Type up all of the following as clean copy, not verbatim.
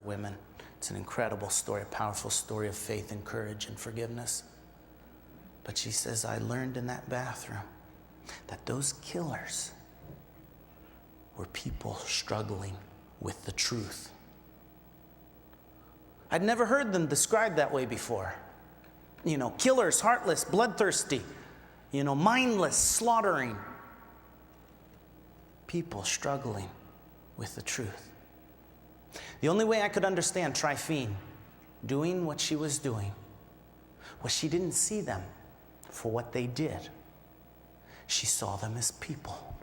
women. It's an incredible story, a powerful story of faith and courage and forgiveness. But she says, I learned in that bathroom that those killers were people struggling with the truth. I'd never heard them described that way before. You know, killers, heartless, bloodthirsty, mindless, slaughtering. People struggling with the truth. The only way I could understand Tryphene doing what she was doing was she didn't see them for what they did. She saw them as people.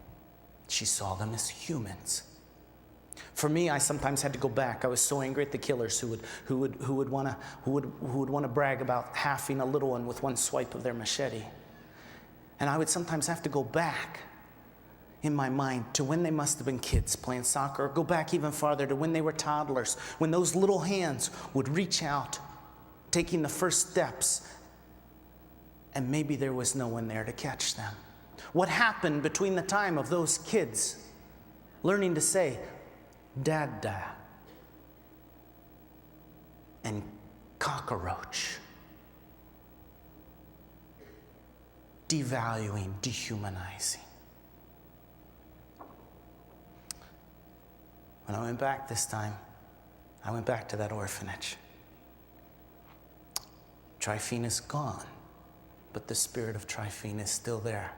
She saw them as humans. For me, I sometimes had to go back. I was so angry at the killers who would want to brag about halving a little one with one swipe of their machete. And I would sometimes have to go back in my mind to when they must have been kids playing soccer, or go back even farther to when they were toddlers, when those little hands would reach out, taking the first steps, and maybe there was no one there to catch them. What happened between the time of those kids learning to say, Dada, and cockroach, devaluing, dehumanizing. When I went back this time, I went back to that orphanage. Tryphene is gone, but the spirit of Tryphene is still there.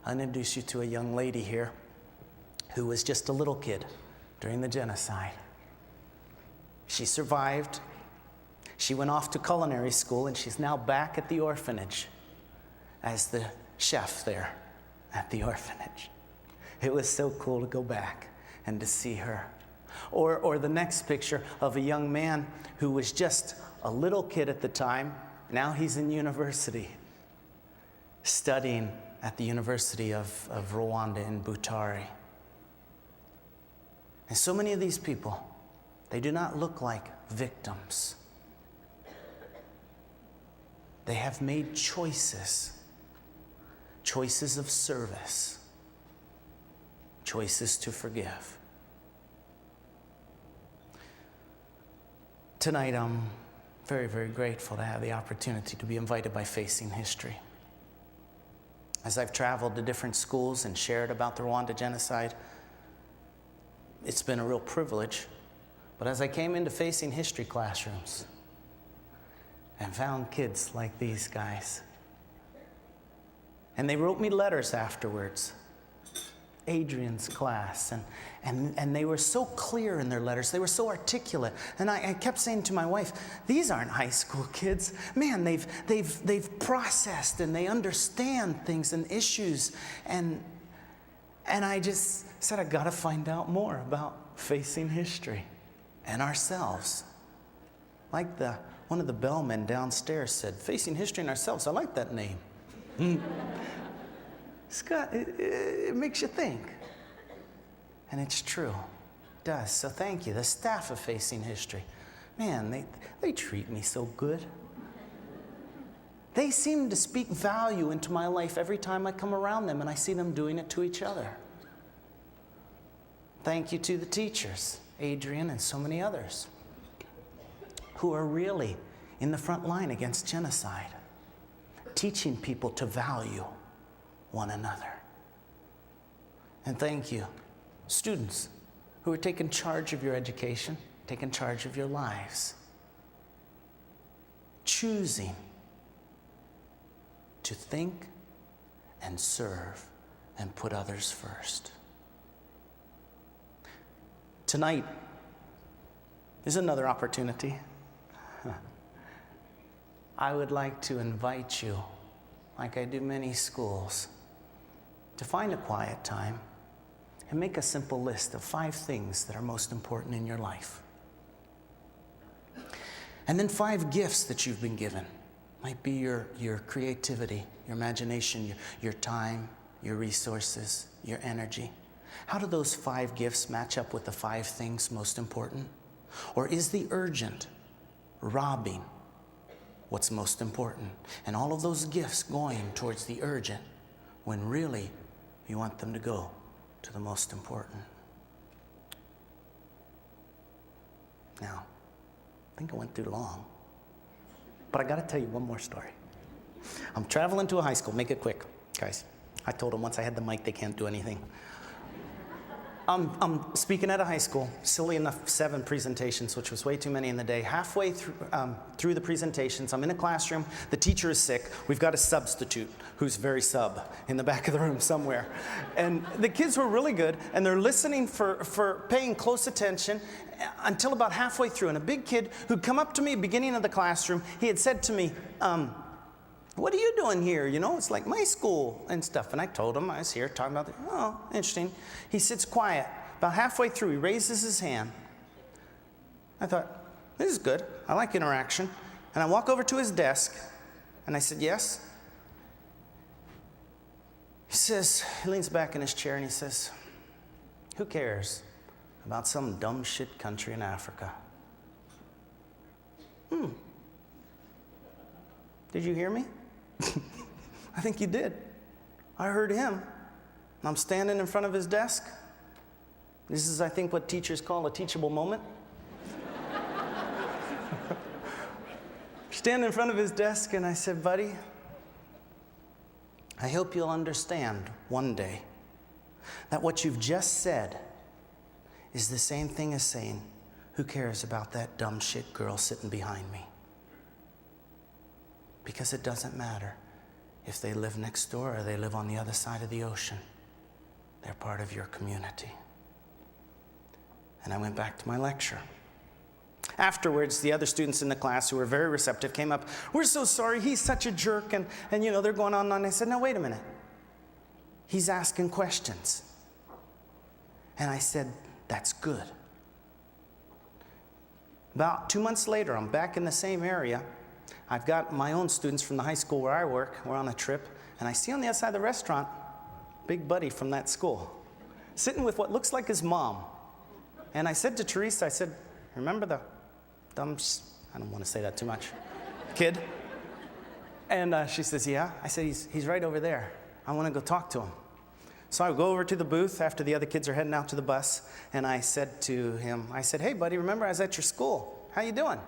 I'll introduce you to a young lady here who was just a little kid during the genocide. She survived. She went off to culinary school, and she's now back at the orphanage as the chef there at the orphanage. It was so cool to go back and to see her. Or the next picture of a young man who was just a little kid at the time. Now he's in university, studying at the University of Rwanda in Butare. And so many of these people, they do not look like victims. They have made choices of service, choices to forgive. Tonight, I'm very, very grateful to have the opportunity to be invited by Facing History. As I've traveled to different schools and shared about the Rwanda genocide, it's been a real privilege. But as I came into Facing History classrooms and found kids like these guys, and they wrote me letters afterwards, Adrian's class, and they were so clear in their letters, they were so articulate, and I kept saying to my wife, these aren't high school kids. Man, they've processed and they understand things and issues, and I just said, I gotta find out more about Facing History and ourselves. Like one of the bellmen downstairs said, Facing History and Ourselves. I like that name. Scott, it makes you think. And it's true. It does. So thank you. The staff of Facing History. Man, they treat me so good. They seem to speak value into my life every time I come around them, and I see them doing it to each other. Thank you to the teachers, Adrian and so many others, who are really in the front line against genocide, teaching people to value one another. And thank you, students, who are taking charge of your education, taking charge of your lives, choosing to think and serve and put others first. Tonight is another opportunity. I would like to invite you, like I do many schools, to find a quiet time and make a simple list of 5 things that are most important in your life. And then 5 gifts that you've been given. Might be your creativity, your imagination, your time, your resources, your energy. How do those 5 gifts match up with the 5 things most important? Or is the urgent robbing what's most important? And all of those gifts going towards the urgent when really you want them to go to the most important. Now, I think I went too long. But I got to tell you one more story. I'm traveling to a high school. Make it quick, guys. I told them once I had the mic, they can't do anything. I'm speaking at a high school, silly enough, 7 presentations, which was way too many in the day. Halfway through the presentations, I'm in a classroom. The teacher is sick. We've got a substitute who's very sub in the back of the room somewhere. And the kids were really good, and they're listening for paying close attention until about halfway through. And a big kid who'd come up to me beginning of the classroom, he had said to me, what are you doing here? You know, it's like my school and stuff. And I told him I was here talking about, oh, interesting. He sits quiet. About halfway through, he raises his hand. I thought, this is good. I like interaction. And I walk over to his desk, and I said, yes? He leans back in his chair, and he says, who cares about some dumb shit country in Africa? Did you hear me? I think you did. I heard him. And I'm standing in front of his desk. This is, I think, what teachers call a teachable moment. Standing in front of his desk, and I said, buddy, I hope you'll understand one day that what you've just said is the same thing as saying, who cares about that dumb shit girl sitting behind me? Because it doesn't matter if they live next door or they live on the other side of the ocean. They're part of your community. And I went back to my lecture. Afterwards, the other students in the class who were very receptive came up, we're so sorry, he's such a jerk, and you know, they're going on and on. I said, no, wait a minute. He's asking questions. And I said, that's good. About 2 months later, I'm back in the same area. I've got my own students from the high school where I work. We're on a trip, and I see on the outside of the restaurant, big buddy from that school, sitting with what looks like his mom. And I said to Teresa, I said, remember the dumb, I don't want to say that too much, kid? And she says, yeah. I said, he's right over there. I want to go talk to him. So I go over to the booth after the other kids are heading out to the bus, and I said to him, I said, hey, buddy, remember I was at your school. How you doing?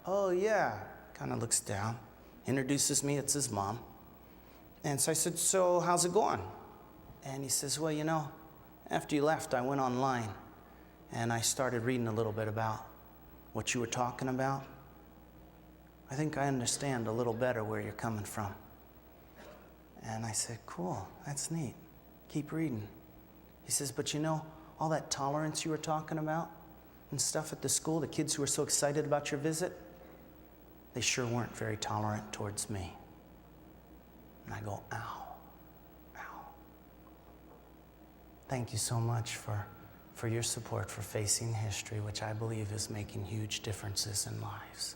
Oh, yeah. Kind of looks down, introduces me, it's his mom. And so I said, so how's it going? And he says, well, you know, after you left, I went online, and I started reading a little bit about what you were talking about. I think I understand a little better where you're coming from. And I said, cool, that's neat. Keep reading. He says, but you know, all that tolerance you were talking about and stuff at the school, the kids who were so excited about your visit, they sure weren't very tolerant towards me. And I go, ow, ow. Thank you so much for your support for facing history, which I believe is making huge differences in lives.